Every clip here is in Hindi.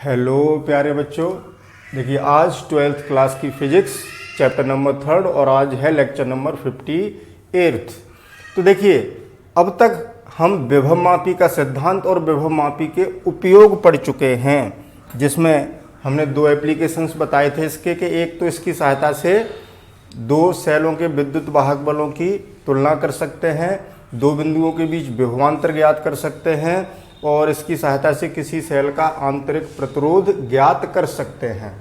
हेलो प्यारे बच्चों, देखिए आज 12th क्लास की फिजिक्स चैप्टर नंबर 3 और आज है लेक्चर नंबर 58। तो देखिए अब तक हम विभवमापी का सिद्धांत और विभवमापी के उपयोग पढ़ चुके हैं, जिसमें हमने दो एप्लीकेशंस बताए थे इसके कि एक तो इसकी सहायता से दो सेलों के विद्युत वाहक बलों की तुलना कर सकते हैं, दो बिंदुओं के बीच विभवांतर ज्ञात कर सकते हैं और इसकी सहायता से किसी सेल का आंतरिक प्रतिरोध ज्ञात कर सकते हैं।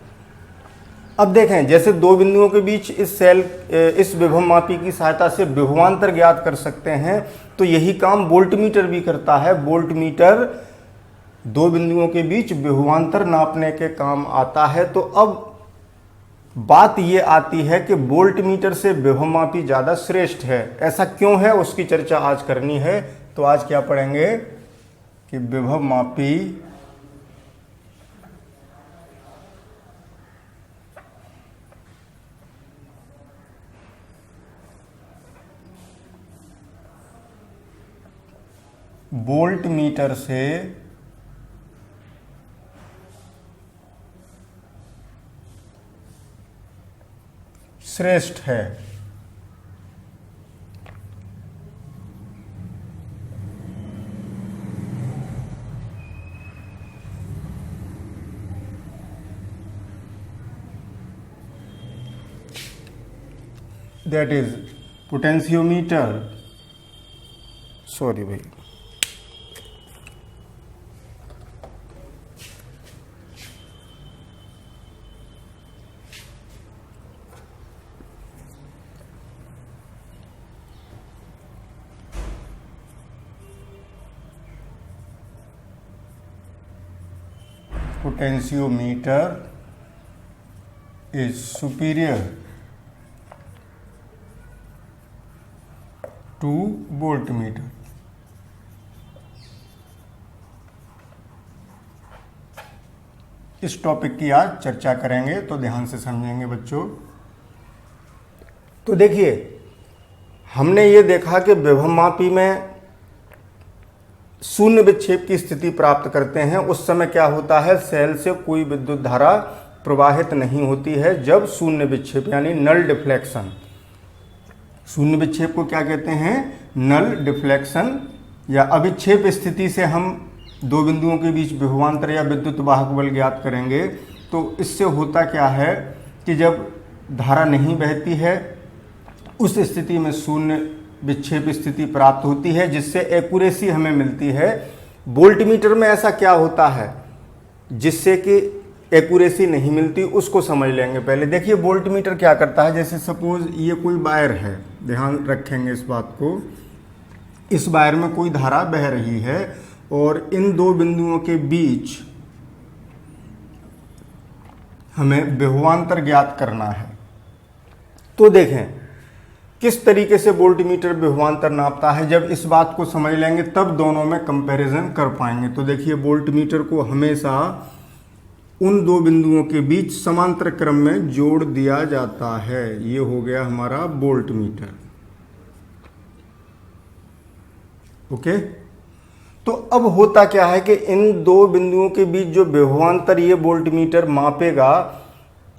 अब देखें, जैसे दो बिंदुओं के बीच इस विभवमापी की सहायता से विभवांतर ज्ञात कर सकते हैं, तो यही काम वोल्टमीटर भी करता है। वोल्टमीटर दो बिंदुओं के बीच विभवांतर नापने के काम आता है। तो अब बात ये आती है कि वोल्टमीटर से विभवमापी ज़्यादा श्रेष्ठ है। ऐसा क्यों है, उसकी चर्चा आज करनी है। तो आज क्या पढ़ेंगे कि विभवमापी वोल्टमीटर से श्रेष्ठ है। That is potentiometer, सॉरी भाई, potentiometer is superior to voltmeter। इस टॉपिक की आज चर्चा करेंगे, तो ध्यान से समझेंगे बच्चों। तो देखिए, हमने ये देखा कि विभवमापी में शून्य विक्षेप की स्थिति प्राप्त करते हैं। उस समय क्या होता है, सेल से कोई विद्युत धारा प्रवाहित नहीं होती है जब शून्य विक्षेप यानी नल डिफ्लेक्शन। शून्य विक्षेप को क्या कहते हैं, नल डिफ्लेक्शन या अविक्षेप स्थिति से हम दो बिंदुओं के बीच विभवांतर या विद्युत वाहक बल ज्ञात करेंगे। तो इससे होता क्या है कि जब धारा नहीं बहती है उस स्थिति में शून्य विक्षेप स्थिति प्राप्त होती है, जिससे एक्यूरेसी हमें मिलती है। वोल्टमीटर में ऐसा क्या होता है जिससे कि एक्यूरेसी नहीं मिलती, उसको समझ लेंगे पहले। देखिए वोल्टमीटर क्या करता है, जैसे सपोज ये कोई वायर है, ध्यान रखेंगे इस बात को। इस वायर में कोई धारा बह रही है और इन दो बिंदुओं के बीच हमें विभवांतर ज्ञात करना है। तो देखें किस तरीके से वोल्टमीटर विभवांतर नापता है। जब इस बात को समझ लेंगे तब दोनों में कंपैरिजन कर पाएंगे। तो देखिए वोल्टमीटर को हमेशा उन दो बिंदुओं के बीच समांतर क्रम में जोड़ दिया जाता है। ये हो गया हमारा वोल्टमीटर। ओके, तो अब होता क्या है कि इन दो बिंदुओं के बीच जो विभवांतर ये वोल्टमीटर मापेगा,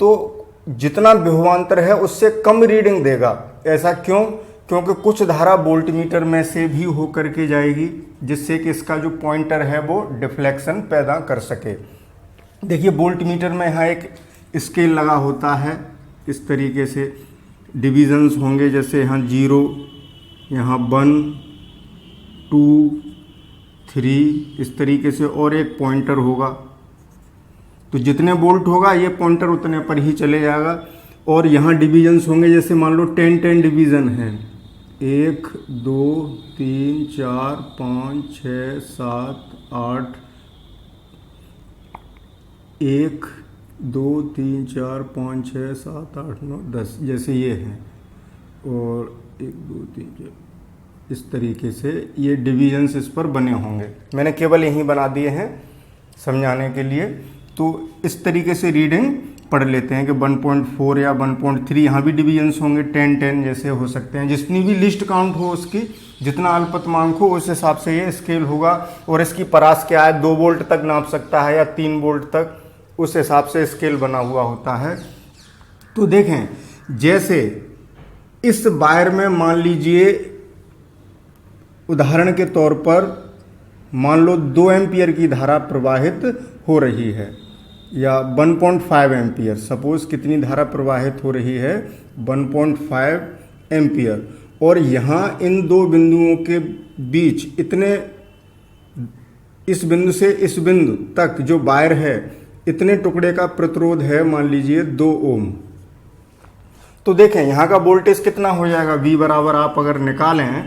तो जितना विभवांतर है उससे कम रीडिंग देगा। ऐसा क्यों? क्योंकि कुछ धारा वोल्टमीटर में से भी होकर के जाएगी, जिससे कि इसका जो पॉइंटर है वो डिफ्लेक्शन पैदा कर सके। देखिए वोल्टमीटर में यहाँ एक स्केल लगा होता है, इस तरीके से डिविजन्स होंगे, जैसे यहाँ 0, यहाँ 1, 2, 3, इस तरीके से, और एक पॉइंटर होगा। तो जितने वोल्ट होगा ये पॉइंटर उतने पर ही चले जाएगा। और यहाँ डिवीजन्स होंगे, जैसे मान लो 10 डिवीज़न हैं, 1, 2, 3, 4, 5, 6, 7, 8, 1, 2, 3, 4, 5, 6, 7, 8, 9, 10, जैसे ये हैं। और 1, 2, 3, 4, इस तरीके से ये डिवीजन्स इस पर बने होंगे। मैंने केवल यहीं बना दिए हैं समझाने के लिए। तो इस तरीके से रीडिंग पढ़ लेते हैं कि 1.4 या 1.3, यहाँ भी डिवीजन्स होंगे 10 10 जैसे हो सकते हैं। जितनी भी लिस्ट काउंट हो उसकी, जितना अल्पतमांक हो उस हिसाब से ये स्केल होगा। और इसकी परास क्या है, 2 वोल्ट तक नाप सकता है या 3 वोल्ट तक, उस हिसाब से स्केल बना हुआ होता है। तो देखें, जैसे इस वायर में मान लीजिए उदाहरण के तौर पर मान लो 2 एम्पियर की धारा प्रवाहित हो रही है या 1.5 एम्पियर, सपोज कितनी धारा प्रवाहित हो रही है 1.5 एम्पियर। और यहाँ इन दो बिंदुओं के बीच इतने, इस बिंदु से इस बिंदु तक जो वायर है इतने टुकड़े का प्रतिरोध है मान लीजिए 2 ओम। तो देखें यहाँ का वोल्टेज कितना हो जाएगा, V बराबर आप अगर निकालें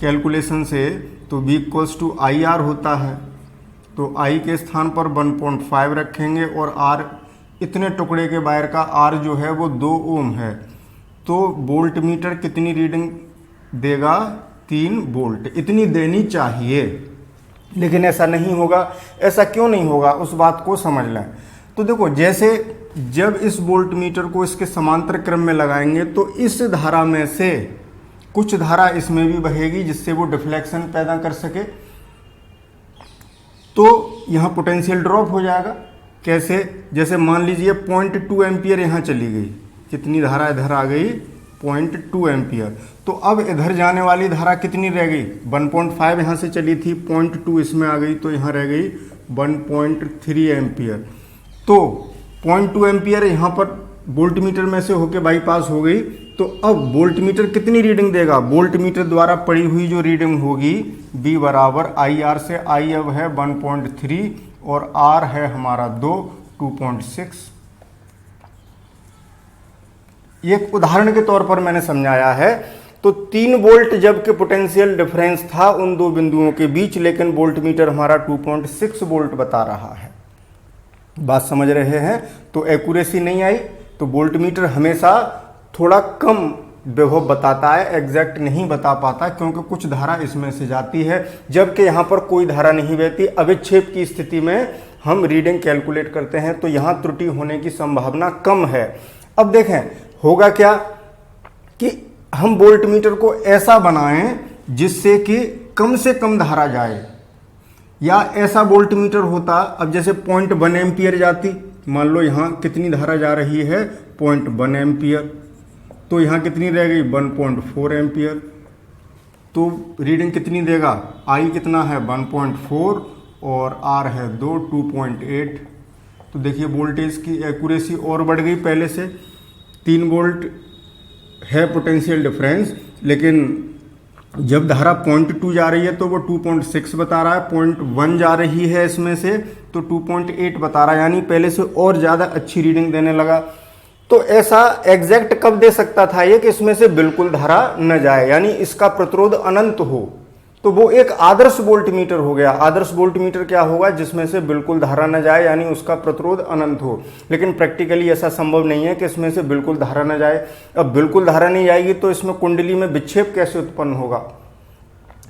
कैलकुलेशन से तो V इक्वल्स टू IR होता है। तो I के स्थान पर 1.5 रखेंगे और R, इतने टुकड़े के वायर का R जो है वो 2 ओम है। तो वोल्ट मीटर कितनी रीडिंग देगा, 3 वोल्ट, इतनी देनी चाहिए। लेकिन ऐसा नहीं होगा। ऐसा क्यों नहीं होगा, उस बात को समझ लें। तो देखो, जैसे जब इस वोल्ट मीटर को इसके समांतर क्रम में लगाएंगे तो इस धारा में से कुछ धारा इसमें भी बहेगी जिससे वो डिफ्लेक्शन पैदा कर सके। तो यहाँ पोटेंशियल ड्रॉप हो जाएगा। कैसे, जैसे मान लीजिए 0.2 एम्पियर यहाँ चली गई, कितनी धारा इधर आ गई 0.2 एम्पियर। तो अब इधर जाने वाली धारा कितनी रह गई, 1.5 यहाँ से चली थी, 0.2 इसमें आ गई, तो यहाँ रह गई 1.3 एम्पियर। तो 0.2 एम्पियर यहाँ पर वोल्ट मीटर में से होके बाईपास हो गई। तो अब वोल्ट मीटर कितनी रीडिंग देगा, वोल्ट मीटर द्वारा पड़ी हुई जो रीडिंग होगी V बराबर IR से, I अब है 1.3 और R है हमारा 2.6। एक उदाहरण के तौर पर मैंने समझाया है। तो 3 वोल्ट जबकि पोटेंशियल डिफरेंस था उन दो बिंदुओं के बीच, लेकिन वोल्ट मीटर हमारा 2.6 वोल्ट बता रहा है। बात समझ रहे हैं। तो एक्यूरेसी नहीं आई। तो वोल्ट मीटर हमेशा थोड़ा कम विभव बताता है, एग्जैक्ट नहीं बता पाता, क्योंकि कुछ धारा इसमें से जाती है जबकि यहाँ पर कोई धारा नहीं बहती। अविक्षेप की स्थिति में हम रीडिंग कैलकुलेट करते हैं तो यहाँ त्रुटि होने की संभावना कम है। अब देखें होगा क्या कि हम वोल्ट मीटर को ऐसा बनाएं जिससे कि कम से कम धारा जाए, या ऐसा वोल्ट मीटर होता, अब जैसे 0.1 एम्पियर जाती, मान लो यहाँ कितनी धारा जा रही है 0.1 एम्पियर, तो यहाँ कितनी रह गई 1.4 एम्पियर। तो रीडिंग कितनी देगा, I कितना है 1.4 और R है 2.8। तो देखिए वोल्टेज की एक्यूरेसी और बढ़ गई पहले से। 3 वोल्ट है पोटेंशियल डिफरेंस, लेकिन जब धारा 0.2 जा रही है तो वो 2.6 बता रहा है, 0.1 जा रही है इसमें से तो 2.8 बता रहा है, यानी पहले से और ज़्यादा अच्छी रीडिंग देने लगा। तो ऐसा एग्जैक्ट कब दे सकता था ये कि इसमें से बिल्कुल धारा न जाए, यानी इसका प्रतिरोध अनंत हो, तो वो एक आदर्श वोल्ट मीटर हो गया। आदर्श वोल्ट मीटर क्या होगा, जिसमें से बिल्कुल धारा न जाए, यानी उसका प्रतिरोध अनंत हो। लेकिन प्रैक्टिकली ऐसा संभव नहीं है कि इसमें से बिल्कुल धारा न जाए। अब बिल्कुल धारा नहीं जाएगी तो इसमें कुंडली में विक्षेप कैसे उत्पन्न होगा,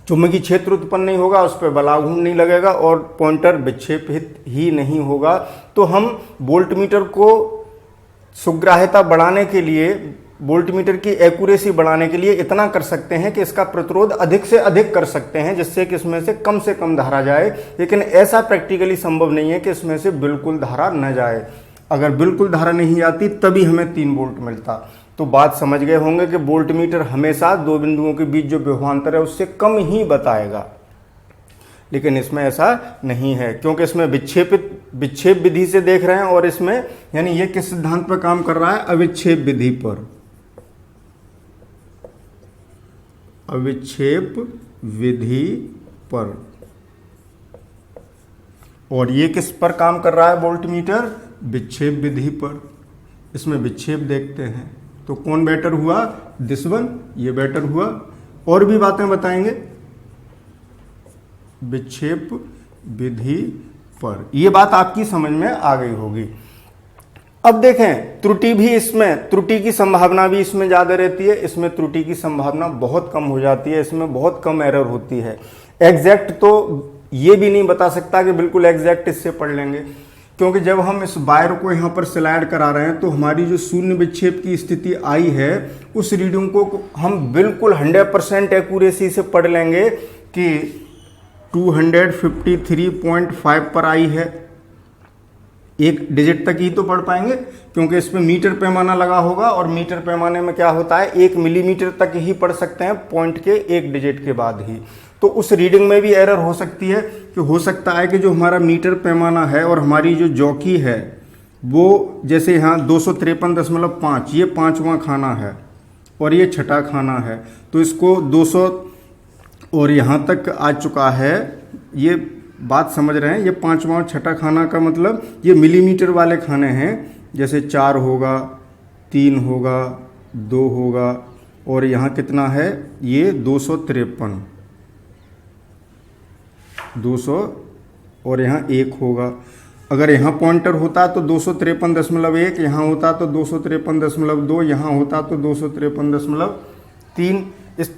चुंबकीय क्षेत्र उत्पन्न नहीं होगा, उस पर बलाघूर्ण नहीं लगेगा और पॉइंटर विक्षेपित ही नहीं होगा। तो हम वोल्ट मीटर को सुग्राह्यता बढ़ाने के लिए, वोल्ट मीटर की एक्यूरेसी बढ़ाने के लिए इतना कर सकते हैं कि इसका प्रतिरोध अधिक से अधिक कर सकते हैं, जिससे कि इसमें से कम धारा जाए। लेकिन ऐसा प्रैक्टिकली संभव नहीं है कि इसमें से बिल्कुल धारा न जाए। अगर बिल्कुल धारा नहीं आती तभी हमें 3 वोल्ट मिलता। तो बात समझ गए होंगे कि वोल्ट मीटर हमेशा दो बिंदुओं के बीच जो विभवांतर है उससे कम ही बताएगा। लेकिन इसमें ऐसा नहीं है, क्योंकि इसमें विक्षेप विधि से देख रहे हैं, और इसमें यानी ये किस सिद्धांत पर काम कर रहा है, अविक्षेप विधि पर। अविक्षेप विधि पर। और ये किस पर काम कर रहा है वोल्ट मीटर, विक्षेप विधि पर। इसमें विक्षेप देखते हैं तो कौन बेटर हुआ, दिस वन, ये बेटर हुआ। और भी बातें बताएंगे विक्षेप विधि पर, ये बात आपकी समझ में आ गई होगी। अब देखें त्रुटि भी, इसमें त्रुटि की संभावना भी इसमें ज़्यादा रहती है, इसमें त्रुटि की संभावना बहुत कम हो जाती है, इसमें बहुत कम एरर होती है। एग्जैक्ट तो ये भी नहीं बता सकता कि बिल्कुल एग्जैक्ट इससे पढ़ लेंगे, क्योंकि जब हम इस वायर को यहाँ पर स्लाइड करा रहे हैं तो हमारी जो शून्य विक्षेप की स्थिति आई है उस रीडिंग को हम बिल्कुल 100% एक्यूरेसी से पढ़ लेंगे कि 253.5 पर आई है। एक डिजिट तक ही तो पढ़ पाएंगे क्योंकि इसमें मीटर पैमाना लगा होगा और मीटर पैमाने में क्या होता है 1 मिलीमीटर तक ही पढ़ सकते हैं पॉइंट के एक डिजिट के बाद ही। तो उस रीडिंग में भी एरर हो सकती है कि हो सकता है कि जो हमारा मीटर पैमाना है और हमारी जो जॉकी है वो जैसे यहाँ 253.5 ये 5वां खाना है और ये छठा खाना है, तो इसको 200 और यहाँ तक आ चुका है, ये बात समझ रहे हैं। ये 5वां और छठा खाना का मतलब ये मिलीमीटर वाले खाने हैं, जैसे 4 होगा, 3 होगा, 2 होगा और यहाँ कितना है ये 253 200 और यहाँ 1 होगा। अगर यहाँ पॉइंटर होता तो 253.1, यहाँ होता तो 253.2, यहाँ होता तो 253.3, इस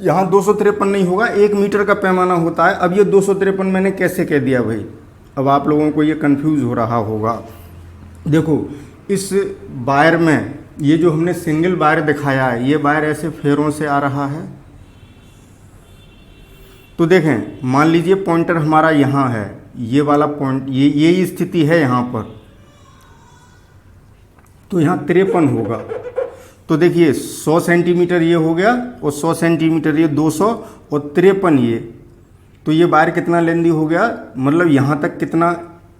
यहाँ 253 नहीं होगा, 1 मीटर का पैमाना होता है। अब ये 253 मैंने कैसे कह दिया भाई, अब आप लोगों को ये कंफ्यूज हो रहा होगा। देखो इस वायर में ये जो हमने सिंगल वायर दिखाया है, ये वायर ऐसे फेरों से आ रहा है। तो देखें मान लीजिए पॉइंटर हमारा यहाँ है, ये वाला पॉइंट ये स्थिति है यहाँ पर, तो यहाँ 53 होगा। तो देखिए 100 सेंटीमीटर ये हो गया और 100 सेंटीमीटर ये 200 और 53 ये, तो ये वायर कितना लेंदी हो गया, मतलब यहाँ तक कितना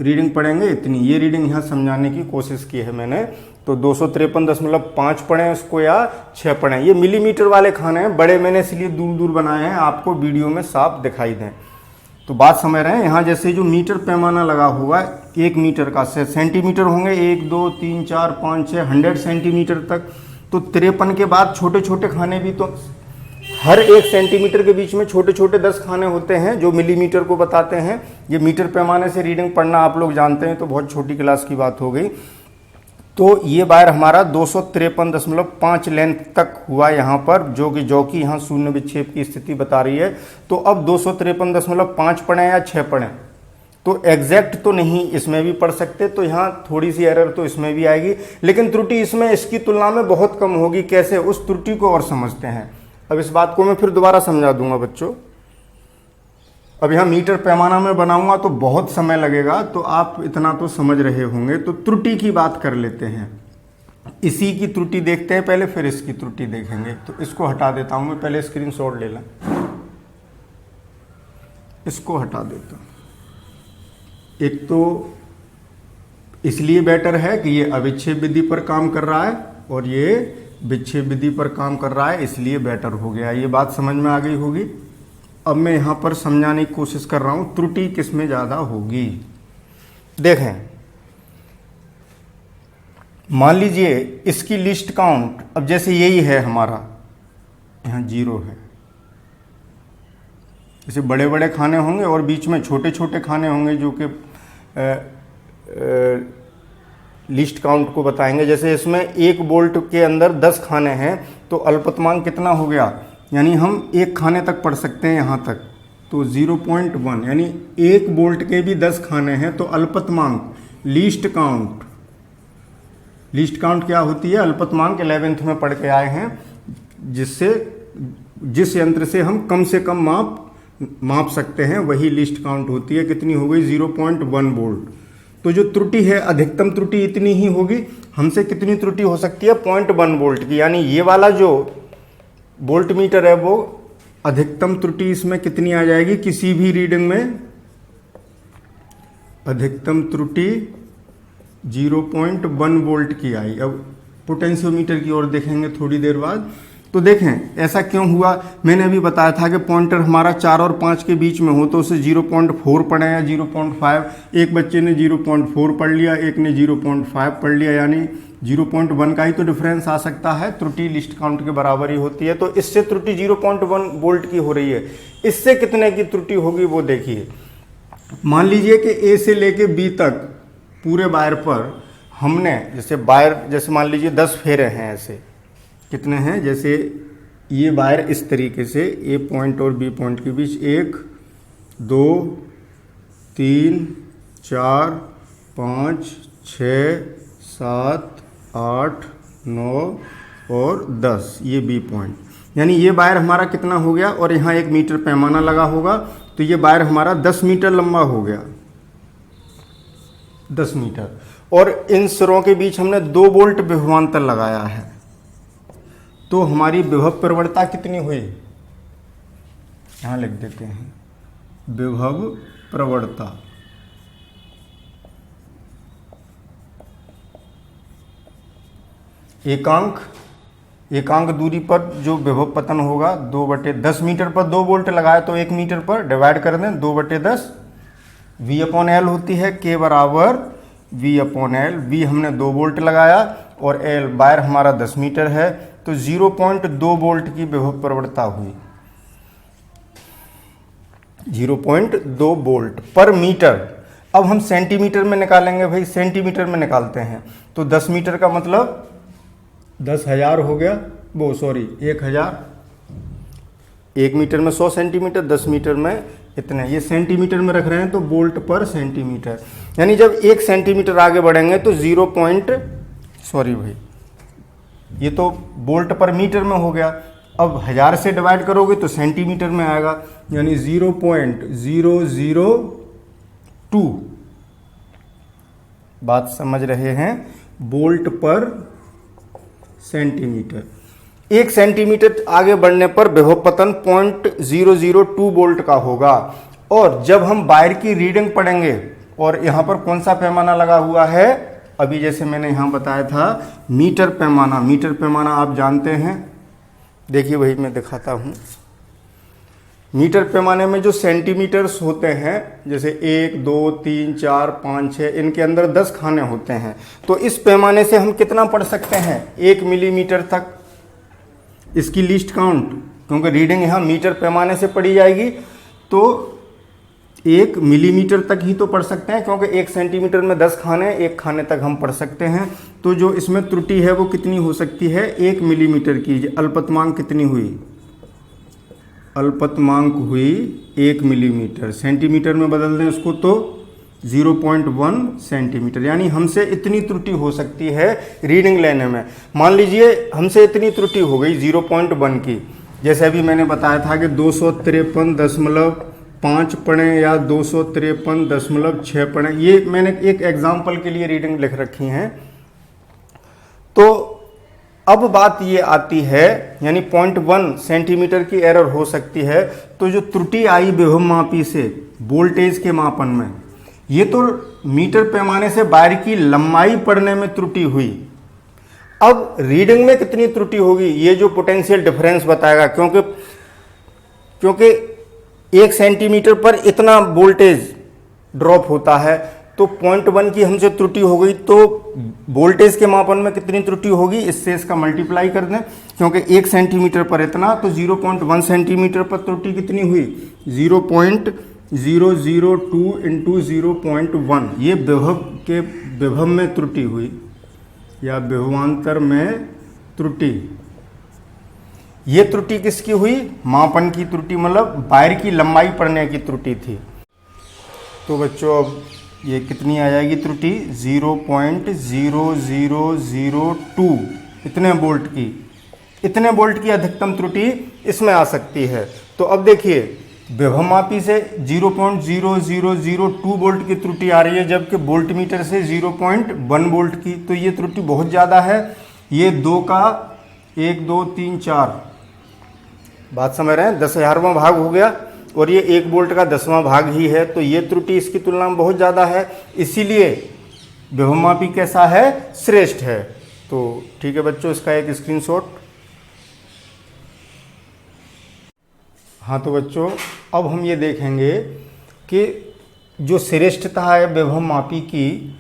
रीडिंग पढ़ेंगे इतनी। ये रीडिंग यहाँ समझाने की कोशिश की है मैंने। तो 253.5 पढ़ें उसको या 6 पढ़ें, ये मिलीमीटर वाले खाने हैं, बड़े मैंने इसलिए दूर दूर बनाए हैं आपको वीडियो में साफ दिखाई दें। तो बात समझ रहे हैं। यहाँ जैसे जो मीटर पैमाना लगा हुआ 1 मीटर का, सेंटीमीटर होंगे 1 2 3 4 5 6 100 सेंटीमीटर तक। तो 53 के बाद छोटे छोटे खाने भी, तो हर 1 सेंटीमीटर के बीच में छोटे छोटे 10 खाने होते हैं जो मिलीमीटर को बताते हैं। ये मीटर पैमाने से रीडिंग पढ़ना आप लोग जानते हैं, तो बहुत छोटी क्लास की बात हो गई। तो ये वायर हमारा 253.5 लेंथ तक हुआ यहाँ पर, जो कि यहाँ शून्य विक्षेप की स्थिति बता रही है। तो अब 253.5 पढ़ें या 6 पढ़ें, तो एग्जैक्ट तो नहीं इसमें भी पढ़ सकते, तो यहाँ थोड़ी सी एरर तो इसमें भी आएगी, लेकिन त्रुटि इसमें इसकी तुलना में बहुत कम होगी। कैसे, उस त्रुटि को और समझते हैं। अब इस बात को मैं फिर दोबारा समझा दूंगा बच्चों। अब यहाँ मीटर पैमाना में बनाऊंगा तो बहुत समय लगेगा, तो आप इतना तो समझ रहे होंगे। तो त्रुटि की बात कर लेते हैं, इसी की त्रुटि देखते हैं पहले, फिर इसकी त्रुटि देखेंगे। तो इसको हटा देता हूं मैं, पहले स्क्रीनशॉट ले लें, इसको हटा देता हूं। एक तो इसलिए बेटर है कि ये अविच्छेद विधि पर काम कर रहा है और ये विच्छेद विधि पर काम कर रहा है, इसलिए बेटर हो गया। ये बात समझ में आ गई होगी। अब मैं यहाँ पर समझाने की कोशिश कर रहा हूँ त्रुटि किसमें ज़्यादा होगी। देखें, मान लीजिए इसकी लिस्ट काउंट, अब जैसे यही है हमारा, यहाँ 0 है। जैसे बड़े बड़े खाने होंगे और बीच में छोटे छोटे खाने होंगे जो कि लिस्ट काउंट को बताएंगे। जैसे इसमें 1 बोल्ट के अंदर 10 खाने हैं, तो अल्पतमांक कितना हो गया, यानी हम 1 खाने तक पढ़ सकते हैं यहाँ तक, तो 0.1, यानी 1 बोल्ट के भी 10 खाने हैं। तो अल्पतमांक लीस्ट काउंट, लीस्ट काउंट क्या होती है, अल्पतमांक 11th में पढ़ के आए हैं, जिस यंत्र से हम कम से कम माप सकते हैं वही लिस्ट काउंट होती है। कितनी हो गई, 0.1 बोल्ट। तो जो त्रुटि है, अधिकतम त्रुटि इतनी ही होगी। हमसे कितनी त्रुटि हो सकती है, 0.1 बोल्ट की, यानी ये वाला जो वोल्ट मीटर है वो अधिकतम त्रुटि इसमें कितनी आ जाएगी, किसी भी रीडिंग में अधिकतम त्रुटि 0.1 वोल्ट की आई। अब पोटेंशियोमीटर की ओर देखेंगे थोड़ी देर बाद। तो देखें ऐसा क्यों हुआ, मैंने अभी बताया था कि पॉइंटर हमारा 4 और 5 के बीच में हो तो उसे 0.4 पढ़े या 0.5। एक बच्चे ने 0.4 पढ़ लिया, एक ने 0.5 पढ़ लिया, यानी 0.1 का ही तो डिफरेंस आ सकता है। त्रुटि लिस्ट काउंट के बराबर ही होती है। तो इससे त्रुटि 0.1 वोल्ट की हो रही है। इससे कितने की त्रुटि होगी वो देखिए। मान लीजिए कि ए से लेके बी तक पूरे वायर पर हमने, जैसे वायर, जैसे मान लीजिए 10 फेरे हैं, ऐसे कितने हैं, जैसे ये वायर इस तरीके से ए पॉइंट और बी पॉइंट के बीच 1 2 3 4 5, 6, 7, 8, 9 और 10, ये बी पॉइंट। यानी ये वायर हमारा कितना हो गया, और यहाँ 1 मीटर पैमाना लगा होगा, तो ये वायर हमारा 10 मीटर लंबा हो गया, 10 मीटर। और इन सिरों के बीच हमने 2 वोल्ट विभवांतर लगाया है, तो हमारी विभव प्रवणता कितनी हुई, यहाँ लिख देते हैं, विभव प्रवणता एकांक दूरी पर जो विभव पतन होगा 2/10 मीटर पर 2 वोल्ट लगाए तो 1 मीटर पर डिवाइड कर दें 2/10 V/L होती है, K बराबर V/L। V हमने 2 वोल्ट लगाया और L वायर हमारा 10 मीटर है, तो 0.2 वोल्ट की विभव प्रवणता हुई, 0.2 वोल्ट पर मीटर। अब हम सेंटीमीटर में निकालेंगे भाई, सेंटीमीटर में निकालते हैं तो 10 मीटर का मतलब 10,000 हो गया, 1,000। 1 मीटर में 100 सेंटीमीटर, 10 मीटर में इतने, ये सेंटीमीटर में रख रहे हैं तो वोल्ट पर सेंटीमीटर। यानी जब 1 सेंटीमीटर आगे बढ़ेंगे तो ये तो वोल्ट पर मीटर में हो गया। अब 1000 से डिवाइड करोगे तो सेंटीमीटर में आएगा, यानी 0.002, बात समझ रहे हैं, वोल्ट पर सेंटीमीटर। 1 सेंटीमीटर आगे बढ़ने पर विभव पतन 0.002 वोल्ट का होगा। और जब हम वायर की रीडिंग पढ़ेंगे, और यहां पर कौन सा पैमाना लगा हुआ है, अभी जैसे मैंने यहां बताया था मीटर पैमाना, मीटर पैमाना आप जानते हैं, देखिए वही मैं दिखाता हूं। मीटर पैमाने में जो सेंटीमीटर्स होते हैं, जैसे 1, 2, 3, 4, 5, 6, इनके अंदर 10 खाने होते हैं, तो इस पैमाने से हम कितना पढ़ सकते हैं, 1 मिलीमीटर तक। इसकी लीस्ट काउंट, क्योंकि रीडिंग यहाँ मीटर पैमाने से पढ़ी जाएगी, तो 1 मिलीमीटर तक ही तो पढ़ सकते हैं, क्योंकि 1 सेंटीमीटर में 10 खाने, 1 खाने तक हम पढ़ सकते हैं। तो जो इसमें त्रुटि है वो कितनी हो सकती है, 1 मिलीमीटर की। अल्पतमांक कितनी हुई, अल्पतमांक हुई 1 मिलीमीटर। सेंटीमीटर में बदल दें उसको तो 0.1 सेंटीमीटर। यानी हमसे इतनी त्रुटि हो सकती है रीडिंग लेने में। मान लीजिए हमसे इतनी त्रुटि हो गई 0.1 की, जैसे अभी मैंने बताया था कि 253.5 पढ़ें या 253.6 पढ़ें, ये मैंने एक एग्जाम्पल के लिए रीडिंग लिख रखी हैं। तो अब बात ये आती है, यानी 0.1 सेंटीमीटर की एरर हो सकती है। तो जो त्रुटि आई विभवमापी से वोल्टेज के मापन में, ये तो मीटर पैमाने से वायर की लंबाई पढ़ने में त्रुटि हुई। अब रीडिंग में कितनी त्रुटि होगी, ये जो पोटेंशियल डिफरेंस बताएगा, क्योंकि 1 सेंटीमीटर पर इतना वोल्टेज ड्रॉप होता है, तो 0.1 की हमसे त्रुटि हो गई, तो वोल्टेज के मापन में कितनी त्रुटि होगी, इससे इसका मल्टीप्लाई कर दें, क्योंकि 1 सेंटीमीटर पर इतना, तो 0.1 सेंटीमीटर पर त्रुटि कितनी हुई, 0.002 इंटू 0.1। ये विभव में त्रुटि हुई, या विभवांतर में त्रुटि। ये त्रुटि किसकी हुई, मापन की त्रुटि, मतलब वायर की लंबाई पढ़ने की त्रुटि थी। तो बच्चों अब ये कितनी आ जाएगी त्रुटि, 0.0002, इतने वोल्ट की अधिकतम त्रुटि इसमें आ सकती है। तो अब देखिए विभवमापी से 0.0002 वोल्ट की त्रुटि आ रही है, जबकि वोल्टमीटर से 0.1 वोल्ट की, तो ये त्रुटि बहुत ज़्यादा है। ये 2 का 1, 2, 3, 4, बात समझ रहे हैं, 10,000वां भाग हो गया, और ये 1 वोल्ट का 10वां भाग ही है, तो ये त्रुटि इसकी तुलना में बहुत ज़्यादा है। इसीलिए विभवमापी कैसा है, श्रेष्ठ है। तो ठीक है बच्चों, इसका एक स्क्रीनशॉट। हाँ तो बच्चों अब हम ये देखेंगे कि जो श्रेष्ठता है विभवमापी की,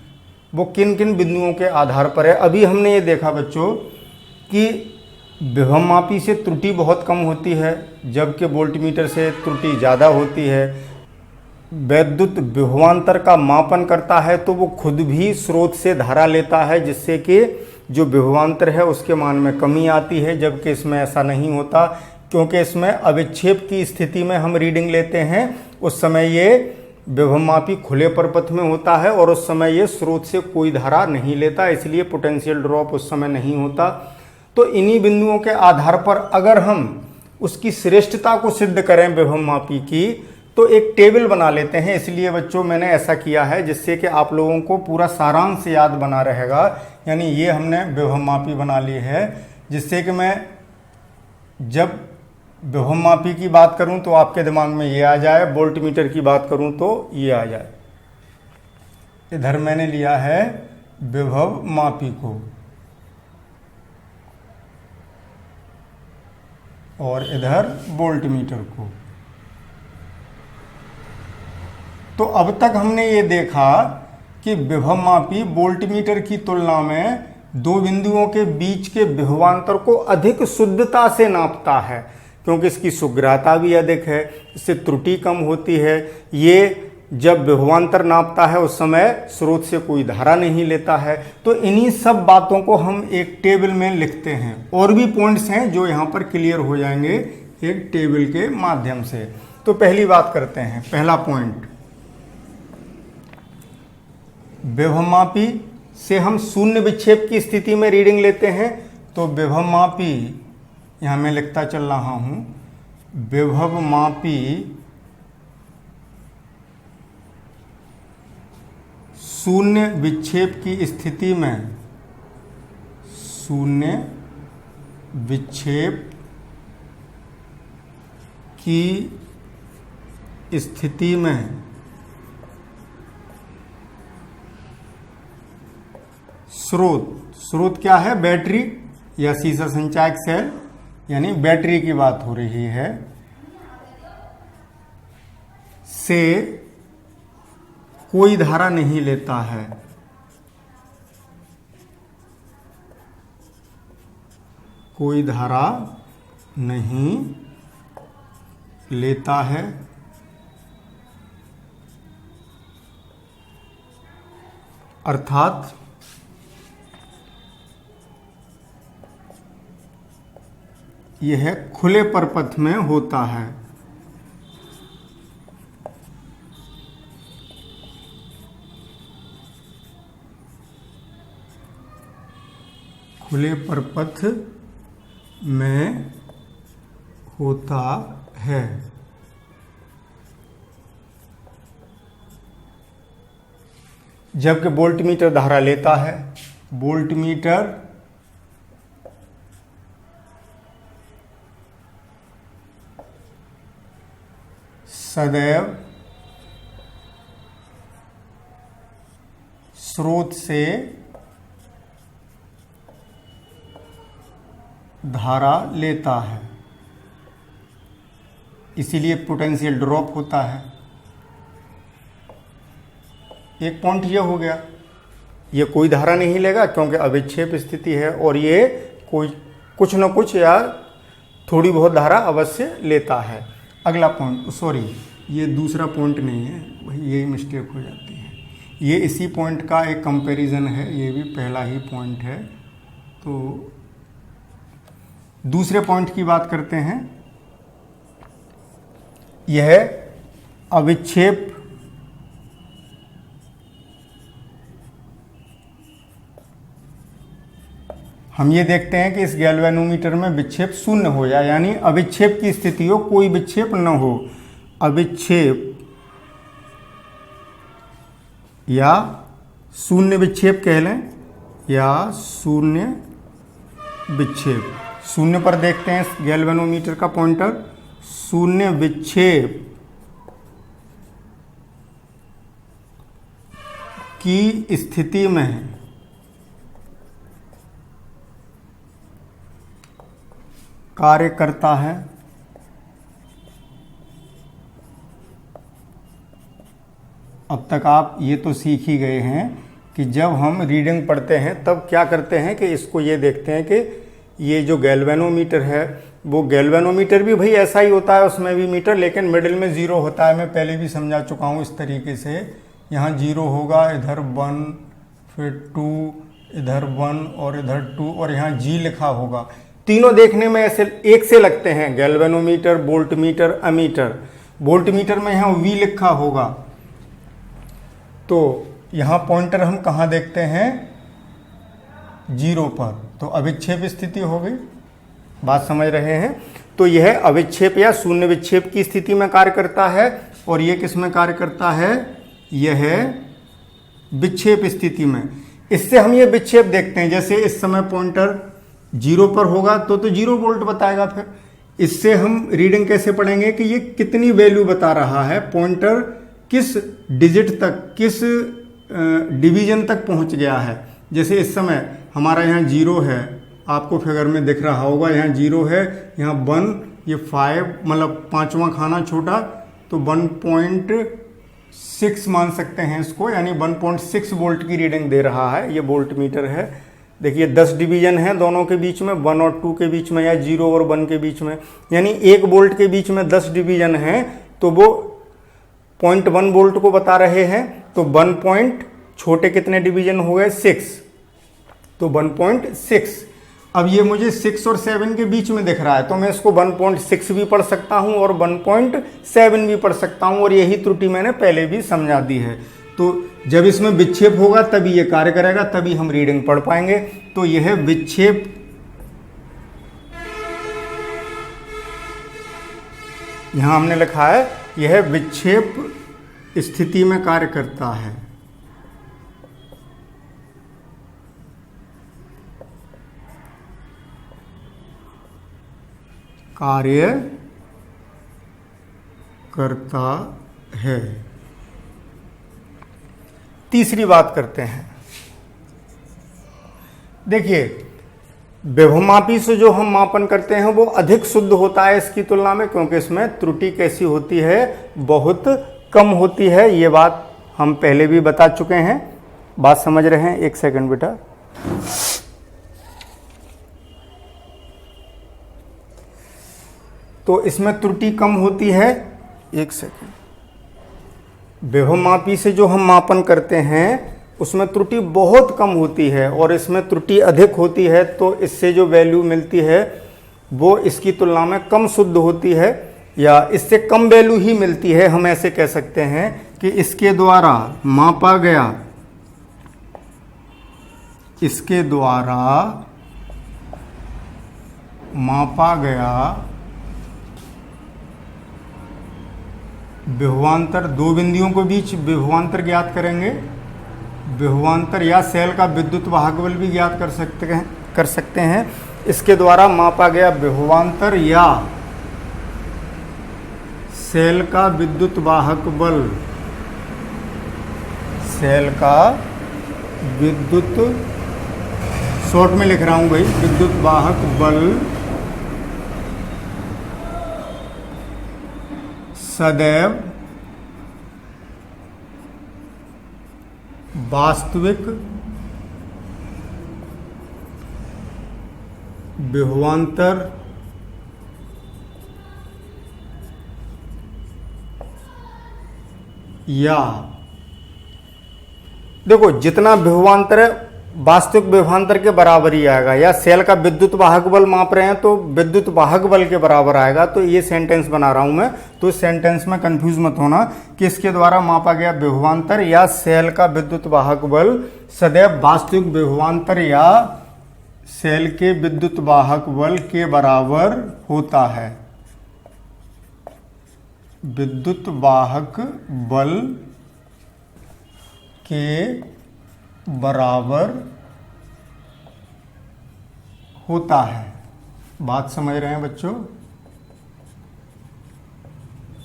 वो किन किन बिंदुओं के आधार पर है। अभी हमने ये देखा बच्चों कि विभवमापी से त्रुटि बहुत कम होती है, जबकि वोल्टमीटर से त्रुटि ज़्यादा होती है। वैद्युत विभवांतर का मापन करता है तो वो खुद भी स्रोत से धारा लेता है, जिससे कि जो विभवांतर है उसके मान में कमी आती है, जबकि इसमें ऐसा नहीं होता, क्योंकि इसमें अविक्षेप की स्थिति में हम रीडिंग लेते हैं। उस समय ये विभवमापी खुले परपथ में होता है और उस समय ये स्रोत से कोई धारा नहीं लेता, इसलिए पोटेंशियल ड्रॉप उस समय नहीं होता। तो इन्हीं बिंदुओं के आधार पर अगर हम उसकी श्रेष्ठता को सिद्ध करें विभवमापी की, तो एक टेबल बना लेते हैं। इसलिए बच्चों मैंने ऐसा किया है जिससे कि आप लोगों को पूरा सारांश याद बना रहेगा। यानी ये हमने विभवमापी बना ली है, जिससे कि मैं जब विभवमापी की बात करूं तो आपके दिमाग में ये आ जाए, वोल्टमीटर की बात करूं तो ये आ जाए। इधर मैंने लिया है विभवमापी को और इधर वोल्टमीटर को। तो अब तक हमने ये देखा कि विभवमापी वोल्टमीटर की तुलना में दो बिंदुओं के बीच के विभवांतर को अधिक शुद्धता से नापता है, क्योंकि इसकी सुग्राहता भी अधिक है, इससे त्रुटि कम होती है। ये जब विभवांतर नापता है उस समय स्रोत से कोई धारा नहीं लेता है। तो इन्हीं सब बातों को हम एक टेबल में लिखते हैं। और भी पॉइंट्स हैं जो यहाँ पर क्लियर हो जाएंगे एक टेबल के माध्यम से। तो पहली बात करते हैं, पहला पॉइंट, विभवमापी से हम शून्य विक्षेप की स्थिति में रीडिंग लेते हैं। तो विभवमापी, यहाँ मैं लिखता चल रहा हूँ, विभवमापी शून्य विक्षेप की स्थिति में, शून्य विक्षेप की स्थिति में स्रोत क्या है, बैटरी या सीसा संचायक सेल, यानी बैटरी की बात हो रही है, से कोई धारा नहीं लेता है। कोई धारा नहीं लेता है, अर्थात यह खुले परपथ में होता है। खुले परपथ में होता है। जबकि वोल्टमीटर धारा लेता है। वोल्टमीटर सदैव स्रोत से धारा लेता है, इसीलिए पोटेंशियल ड्रॉप होता है। एक पॉइंट ये हो गया, ये कोई धारा नहीं लेगा क्योंकि अविक्षेप स्थिति है, और ये कोई कुछ न कुछ या थोड़ी बहुत धारा अवश्य लेता है। अगला पॉइंट, सॉरी ये दूसरा पॉइंट नहीं है, वही यही मिस्टेक हो जाती है। ये इसी पॉइंट का एक कंपैरिजन है, ये भी पहला ही पॉइंट है। तो दूसरे पॉइंट की बात करते हैं। यह अविक्षेप हम ये देखते हैं कि इस गैल्वेनोमीटर में विक्षेप शून्य हो जाए, यानी अविक्षेप की स्थिति हो, कोई विक्षेप न हो। अविक्षेप या शून्य विक्षेप कह लें, या शून्य विक्षेप। शून्य पर देखते हैं इस गैल्वेनोमीटर का पॉइंटर। शून्य विक्षेप की स्थिति में कार्य करता है। अब तक आप ये तो सीख ही गए हैं कि जब हम रीडिंग पढ़ते हैं तब क्या करते हैं कि इसको ये देखते हैं कि ये जो गैल्वेनोमीटर है, वो गैल्वेनोमीटर भी भाई ऐसा ही होता है, उसमें भी मीटर, लेकिन मिडिल में जीरो होता है। मैं पहले भी समझा चुका हूँ इस तरीके से। यहाँ जीरो होगा, इधर 1, फिर 2, इधर 1 और इधर 2, और यहाँ जी लिखा होगा। तीनों देखने में ऐसे एक से लगते हैं, गैल्वेनोमीटर, वोल्टमीटर, अमीटर। वोल्टमीटर में यहाँ वी लिखा होगा, तो यहाँ पॉइंटर हम कहाँ देखते हैं, 0 पर, तो अविक्षेप स्थिति हो गई। बात समझ रहे हैं। तो यह अविक्षेप या शून्य विक्षेप की स्थिति में कार्य करता है, और यह किस में कार्य करता है, यह विक्षेप स्थिति में। इससे हम ये विक्षेप देखते हैं, जैसे इस समय पॉइंटर 0 पर होगा तो 0 वोल्ट बताएगा। फिर इससे हम रीडिंग कैसे पढ़ेंगे कि ये कितनी वैल्यू बता रहा है, पॉइंटर किस डिजिट तक, किस डिवीजन तक पहुंच गया है। जैसे इस समय हमारा यहाँ 0 है, आपको फिगर में दिख रहा होगा, यहाँ 0 है, यहाँ 1, ये 5, मतलब 5वां खाना छोटा, तो 1.6 मान सकते हैं इसको, यानी 1.6 वोल्ट की रीडिंग दे रहा है। ये वोल्ट मीटर है। देखिए 10 डिवीजन है दोनों के बीच में, 1 और 2 के बीच में, या 0 और 1 के बीच में, यानी 1 वोल्ट के बीच में 10 डिवीजन है, तो वो 0.1 वोल्ट को बता रहे हैं। तो 1 पॉइंट छोटे कितने डिवीजन हो गए, 6, तो 1.6। अब ये मुझे 6 और 7 के बीच में दिख रहा है, तो मैं इसको 1.6 भी पढ़ सकता हूँ और 1.7 भी पढ़ सकता हूँ, और यही त्रुटि मैंने पहले भी समझा दी है। तो जब इसमें विक्षेप होगा तभी ये कार्य करेगा, तभी हम रीडिंग पढ़ पाएंगे। तो यह विक्षेप, यहां हमने लिखा है यह विक्षेप स्थिति में कार्य करता है। कार्य करता है। तीसरी बात करते हैं। देखिए विभवमापी से जो हम मापन करते हैं वो अधिक शुद्ध होता है इसकी तुलना में, क्योंकि इसमें त्रुटि कैसी होती है, बहुत कम होती है। ये बात हम पहले भी बता चुके हैं। बात समझ रहे हैं? एक सेकंड बेटा। तो इसमें त्रुटि कम होती है। एक सेकंड। विभवमापी से जो हम मापन करते हैं उसमें त्रुटि बहुत कम होती है, और इसमें त्रुटि अधिक होती है, तो इससे जो वैल्यू मिलती है वो इसकी तुलना में कम शुद्ध होती है, या इससे कम वैल्यू ही मिलती है। हम ऐसे कह सकते हैं कि इसके द्वारा मापा गया, इसके द्वारा मापा गया विभवांतर, दो बिंदुओं के बीच विभवांतर ज्ञात करेंगे। विभवांतर या सेल का विद्युत वाहक बल भी ज्ञात कर सकते हैं। इसके द्वारा मापा गया विभवांतर या सेल का विद्युत वाहक बल, सेल का विद्युत, शॉर्ट में लिख रहा हूं भाई, विद्युत वाहक बल सदैव वास्तविक विभवांतर या, देखो जितना विभवांतर है वास्तविक विभवांतर के बराबर ही आएगा, या सेल का विद्युत वाहक बल माप रहे हैं तो विद्युत वाहक बल के बराबर आएगा। तो ये सेंटेंस बना रहा हूं मैं, तो इस सेंटेंस में कंफ्यूज मत होना कि इसके द्वारा मापा गया विभवांतर या सेल का विद्युत वाहक बल सदैव वास्तविक विभवांतर या सेल के विद्युत वाहक बल के बराबर होता है। विद्युत वाहक बल के बराबर होता है। बात समझ रहे हैं बच्चों?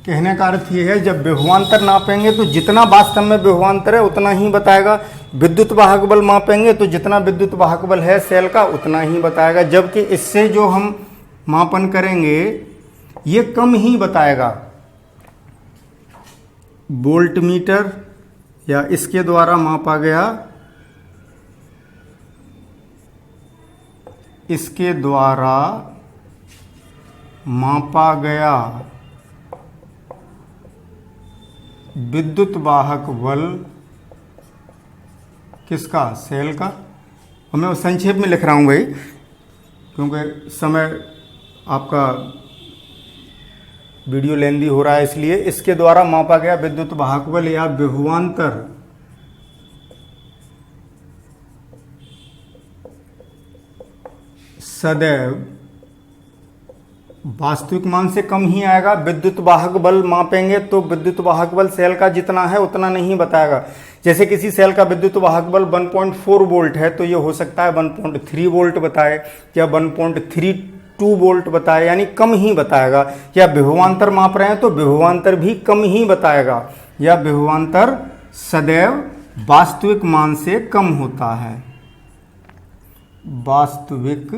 कहने का अर्थ ये है, जब विभवांतर नापेंगे तो जितना वास्तव में विभवांतर है उतना ही बताएगा, विद्युत वाहक बल मापेंगे तो जितना विद्युत वाहक बल है सेल का उतना ही बताएगा, जबकि इससे जो हम मापन करेंगे ये कम ही बताएगा। वोल्ट मीटर या इसके द्वारा मापा गया, इसके द्वारा मापा गया विद्युत वाहक बल किसका, सेल का। और मैं संक्षेप में लिख रहा हूं भाई, क्योंकि समय आपका वीडियो लेंदी हो रहा है, इसलिए इसके द्वारा मापा गया विद्युत वाहक बल या विभवांतर सदैव वास्तविक मान से कम ही आएगा। विद्युत वाहक बल मापेंगे तो विद्युत वाहक बल सेल का जितना है उतना नहीं बताएगा। जैसे किसी सेल का विद्युत वाहक बल 1.4 वोल्ट है तो ये हो सकता है 1.3 वोल्ट बताए या 1.32 वोल्ट बताए, यानी कम ही बताएगा। या विभवांतर माप रहे हैं तो विभवांतर भी कम ही बताएगा, या विभवांतर सदैव वास्तविक मान से कम होता है। वास्तविक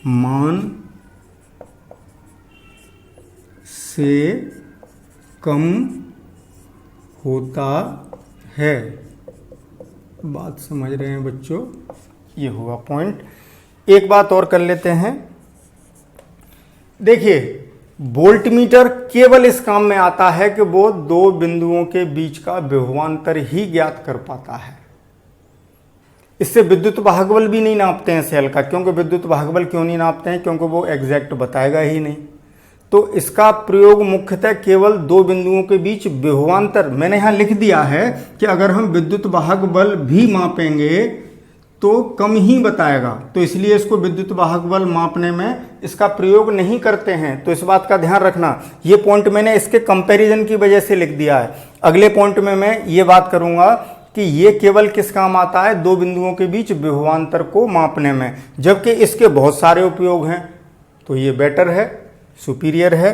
मान से कम होता है। बात समझ रहे हैं बच्चों? ये हुआ पॉइंट। एक बात और कर लेते हैं। देखिए, वोल्टमीटर केवल इस काम में आता है कि वो दो बिंदुओं के बीच का विभवांतर ही ज्ञात कर पाता है। इससे विद्युत वाहक बल भी नहीं नापते हैं सेल का। क्योंकि विद्युत वाहक बल क्यों नहीं नापते हैं? क्योंकि वो एग्जैक्ट बताएगा ही नहीं। तो इसका प्रयोग मुख्यतः केवल दो बिंदुओं के बीच विभवांतर, मैंने यहाँ लिख दिया है कि अगर हम विद्युत वाहक बल भी मापेंगे तो कम ही बताएगा, तो इसलिए इसको विद्युत वाहक बल मापने में इसका प्रयोग नहीं करते हैं। तो इस बात का ध्यान रखना। ये पॉइंट मैंने इसके कंपैरिजन की वजह से लिख दिया है। अगले पॉइंट में मैं ये बात करूंगा कि ये केवल किस काम आता है? दो बिंदुओं के बीच विभवांतर को मापने में, जबकि इसके बहुत सारे उपयोग हैं। तो ये बेटर है, सुपीरियर है।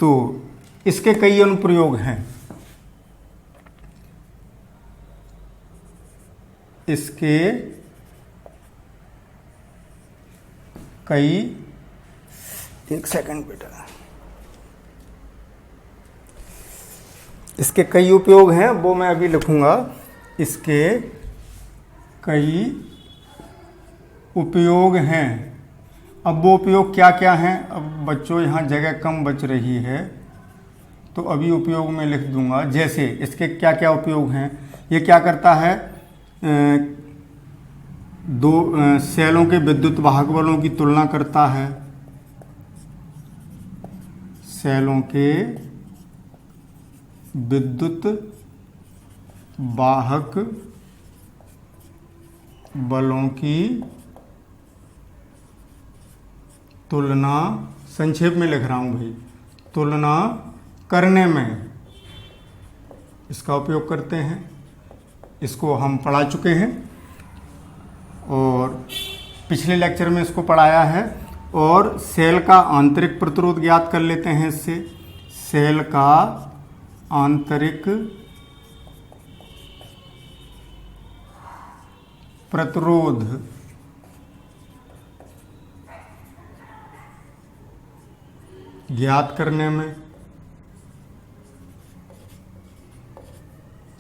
तो इसके कई अनुप्रयोग हैं। इसके कई, एक सेकंड बेटा, इसके कई उपयोग हैं, वो मैं अभी लिखूंगा। इसके कई उपयोग हैं। अब वो उपयोग क्या क्या हैं? अब बच्चों यहाँ जगह कम बच रही है तो अभी उपयोग में लिख दूंगा। जैसे इसके क्या क्या उपयोग हैं? ये क्या करता है? दो सेलों के विद्युत वाहक बलों की तुलना करता है। सेलों के विद्युत वाहक बलों की तुलना, संक्षेप में लिख रहा हूं भाई, तुलना करने में इसका उपयोग करते हैं। इसको हम पढ़ा चुके हैं और पिछले लेक्चर में इसको पढ़ाया है। और सेल का आंतरिक प्रतिरोध ज्ञात कर लेते हैं इससे। सेल का आंतरिक प्रतिरोध ज्ञात करने में,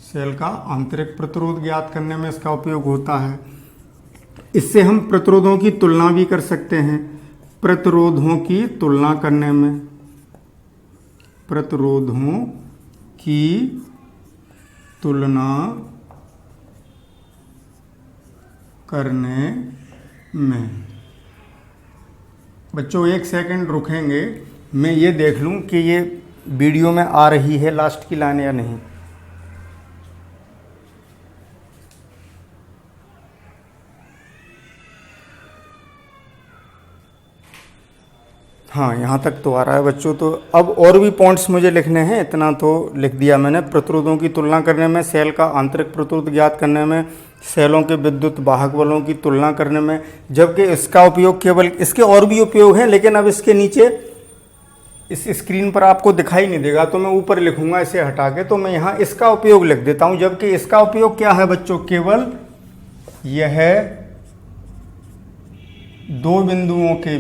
सेल का आंतरिक प्रतिरोध ज्ञात करने में इसका उपयोग होता है। इससे हम प्रतिरोधों की तुलना भी कर सकते हैं। प्रतिरोधों की तुलना करने में, प्रतिरोधों की तुलना करने में। बच्चों एक सेकंड रुकेंगे, मैं ये देख लूं कि ये वीडियो में आ रही है लास्ट की लाइन या नहीं। हाँ, यहाँ तक तो आ रहा है बच्चों। तो अब और भी पॉइंट्स मुझे लिखने हैं, इतना तो लिख दिया मैंने। प्रतिरोधों की तुलना करने में, सेल का आंतरिक प्रतिरोध ज्ञात करने में, सेलों के विद्युत वाहक बलों की तुलना करने में, जबकि इसका उपयोग केवल, इसके और भी उपयोग हैं लेकिन अब इसके नीचे इस स्क्रीन पर आपको दिखाई नहीं देगा तो मैं ऊपर लिखूंगा इसे हटा के। तो मैं यहाँ इसका उपयोग लिख देता हूँ। जबकि इसका उपयोग क्या है बच्चों? केवल यह दो बिंदुओं के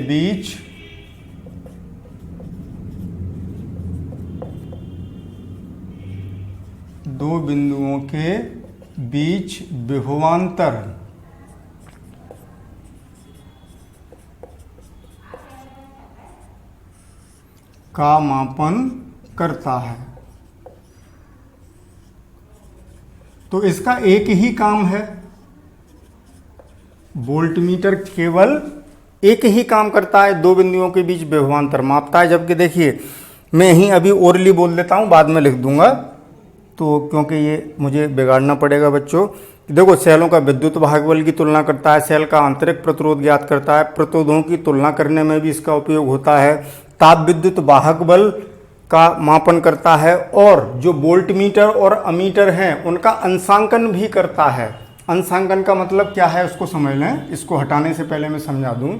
बीच विभवांतर का मापन करता है। तो इसका एक ही काम है। वोल्टमीटर केवल एक ही काम करता है, दो बिंदुओं के बीच विभवांतर मापता है। जबकि देखिए, मैं यहीं अभी ओरली बोल देता हूं, बाद में लिख दूंगा। तो क्योंकि ये मुझे बिगाड़ना पड़ेगा बच्चों। देखो, सेलों का विद्युत वाहक बल की तुलना करता है, सेल का आंतरिक प्रतिरोध ज्ञात करता है, प्रतिरोधों की तुलना करने में भी इसका उपयोग होता है, ताप विद्युत वाहक बल का मापन करता है, और जो वोल्टमीटर और अमीटर हैं उनका अंशांकन भी करता है। अंशांकन का मतलब क्या है उसको समझ लें, इसको हटाने से पहले मैं समझा दूं।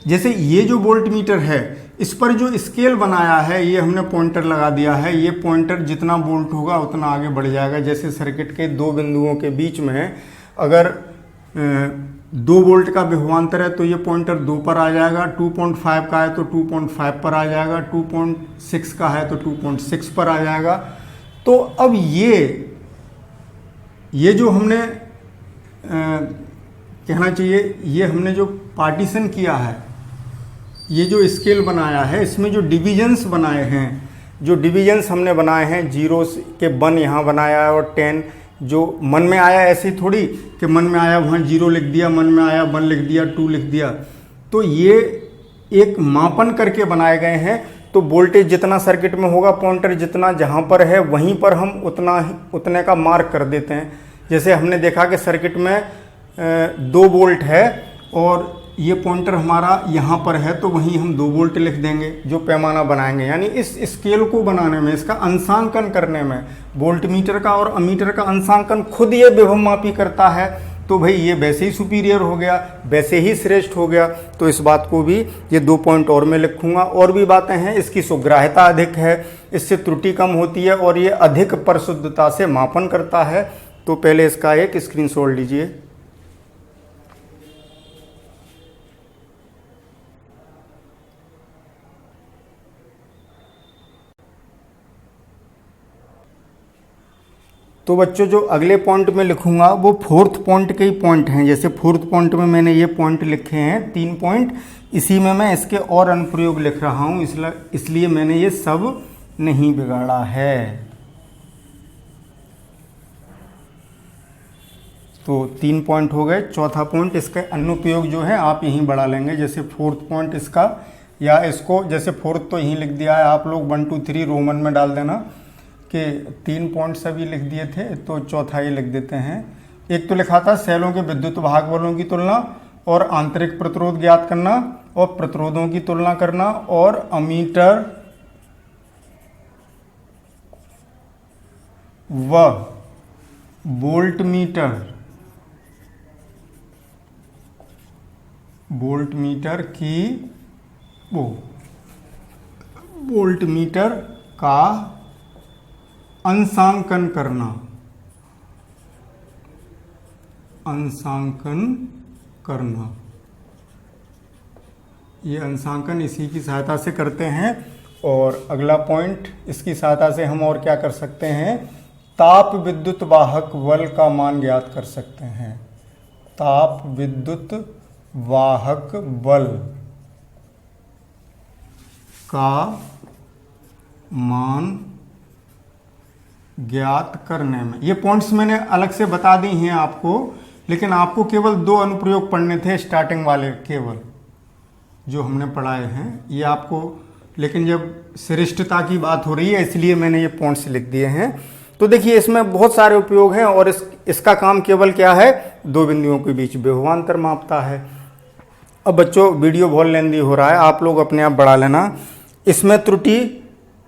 जैसे ये जो वोल्टमीटर है, इस पर जो स्केल बनाया है, ये हमने पॉइंटर लगा दिया है, ये पॉइंटर जितना वोल्ट होगा उतना आगे बढ़ जाएगा। जैसे सर्किट के दो बिंदुओं के बीच में अगर 2 वोल्ट का विभवांतर है तो ये पॉइंटर 2 पर आ जाएगा, 2.5 का है तो 2.5 पर आ जाएगा, 2.6 का है तो 2.6 पर आ जाएगा। तो अब ये जो हमने कहना चाहिए, ये हमने जो पार्टीशन किया है, ये जो स्केल बनाया है, इसमें जो डिविजन्स बनाए हैं, जो डिविजन्स हमने बनाए हैं, 0 के 1 यहाँ बनाया है और 10 जो मन में आया, ऐसे थोड़ी कि मन में आया वहाँ 0 लिख दिया, मन में आया 1 लिख दिया, 2 लिख दिया। तो ये एक मापन करके बनाए गए हैं। तो वोल्टेज जितना सर्किट में होगा, पॉइंटर जितना जहाँ पर है वहीं पर हम उतने का मार्क कर देते हैं। जैसे हमने देखा कि सर्किट में 2 वोल्ट है और ये पॉइंटर हमारा यहाँ पर है, तो वहीं हम 2 वोल्ट लिख देंगे जो पैमाना बनाएंगे। यानी इस स्केल को बनाने में, इसका अंशांकन करने में, वोल्टमीटर का और अमीटर का अंशांकन खुद ये विभवमापी करता है। तो भाई ये वैसे ही सुपीरियर हो गया, वैसे ही श्रेष्ठ हो गया। तो इस बात को भी ये 2 पॉइंट और मैं लिखूंगा। और भी बातें हैं, इसकी सुग्राह्यता अधिक है, इससे त्रुटि कम होती है और ये अधिक परिशुद्धता से मापन करता है। तो पहले इसका एक स्क्रीनशॉट लीजिए। तो बच्चों, जो अगले पॉइंट में लिखूंगा वो 4th पॉइंट के ही पॉइंट हैं। जैसे 4th पॉइंट में मैंने ये पॉइंट लिखे हैं 3 पॉइंट, इसी में मैं इसके और अनुप्रयोग लिख रहा हूँ, इसलिए मैंने ये सब नहीं बिगाड़ा है। तो 3 पॉइंट हो गए। चौथा पॉइंट, इसके अनुप्रयोग जो है आप यहीं बढ़ा लेंगे। जैसे 4th पॉइंट इसका, या इसको जैसे 4th तो यहीं लिख दिया है, आप लोग 1 2 3 रोमन में डाल देना कि 3 पॉइंट सभी लिख दिए थे, तो चौथा ही लिख देते हैं। एक तो लिखा था सेलों के विद्युत वाहक बलों की तुलना और आंतरिक प्रतिरोध ज्ञात करना और प्रतिरोधों की तुलना करना, और अमीटर व वोल्टमीटर का अंशांकन करना। ये अंशांकन इसी की सहायता से करते हैं। और अगला पॉइंट, इसकी सहायता से हम और क्या कर सकते हैं, ताप विद्युत वाहक बल का मान ज्ञात कर सकते हैं। ताप विद्युत वाहक बल का मान ज्ञात करने में, ये पॉइंट्स मैंने अलग से बता दी हैं आपको, लेकिन आपको केवल 2 अनुप्रयोग पढ़ने थे स्टार्टिंग वाले, केवल जो हमने पढ़ाए हैं ये आपको। लेकिन जब श्रेष्ठता की बात हो रही है इसलिए मैंने ये पॉइंट्स लिख दिए हैं। तो देखिए, इसमें बहुत सारे उपयोग हैं और इसका काम केवल क्या है, 2 बिंदुओं के बीच विभवांतर मापता है। अब बच्चों, वीडियो बहुत लेंदी हो रहा है, आप लोग अपने आप बढ़ा लेना। इसमें त्रुटि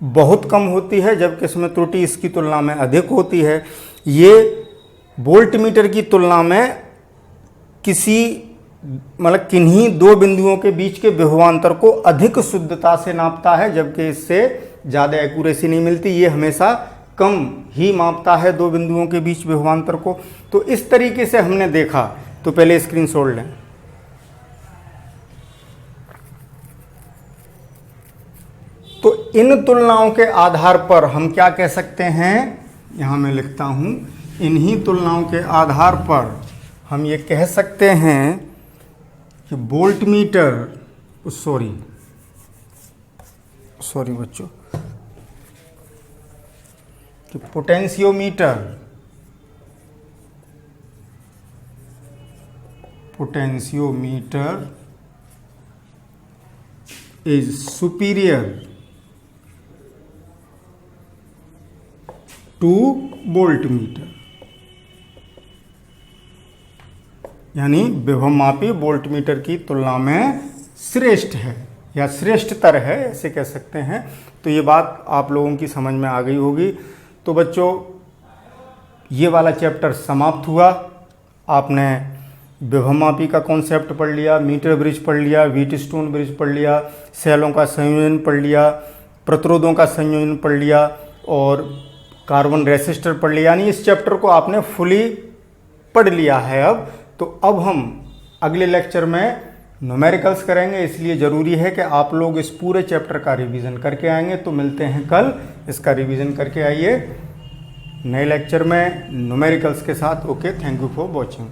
बहुत कम होती है, जबकि इसमें त्रुटि इसकी तुलना में अधिक होती है। ये वोल्टमीटर की तुलना में किन्हीं 2 बिंदुओं के बीच के विभवांतर को अधिक शुद्धता से नापता है, जबकि इससे ज़्यादा एक्यूरेसी नहीं मिलती। ये हमेशा कम ही मापता है 2 बिंदुओं के बीच विभवांतर को। तो इस तरीके से हमने देखा। तो पहले स्क्रीनशॉट लें। तो इन तुलनाओं के आधार पर हम क्या कह सकते हैं, यहां मैं लिखता हूं, इन्हीं तुलनाओं के आधार पर हम ये कह सकते हैं कि वोल्टमीटर, सॉरी बच्चों, कि potentiometer is superior 2 volt meter, यानी विभवमापी वोल्ट मीटर की तुलना में श्रेष्ठ है या श्रेष्ठतर है, ऐसे कह सकते हैं। तो ये बात आप लोगों की समझ में आ गई होगी। तो बच्चों ये वाला चैप्टर समाप्त हुआ। आपने विभवमापी का कॉन्सेप्ट पढ़ लिया, मीटर ब्रिज पढ़ लिया, व्हीटस्टोन ब्रिज पढ़ लिया, सेलों का संयोजन पढ़ लिया, प्रतिरोधों का संयोजन पढ़ लिया और कार्बन रेसिस्टर पढ़ लिया, यानी इस चैप्टर को आपने फुली पढ़ लिया है। तो अब हम अगले लेक्चर में न्यूमेरिकल्स करेंगे, इसलिए ज़रूरी है कि आप लोग इस पूरे चैप्टर का रिवीजन करके आएंगे। तो मिलते हैं कल, इसका रिवीजन करके आइए नए लेक्चर में न्यूमेरिकल्स के साथ। Okay, thank you for watching.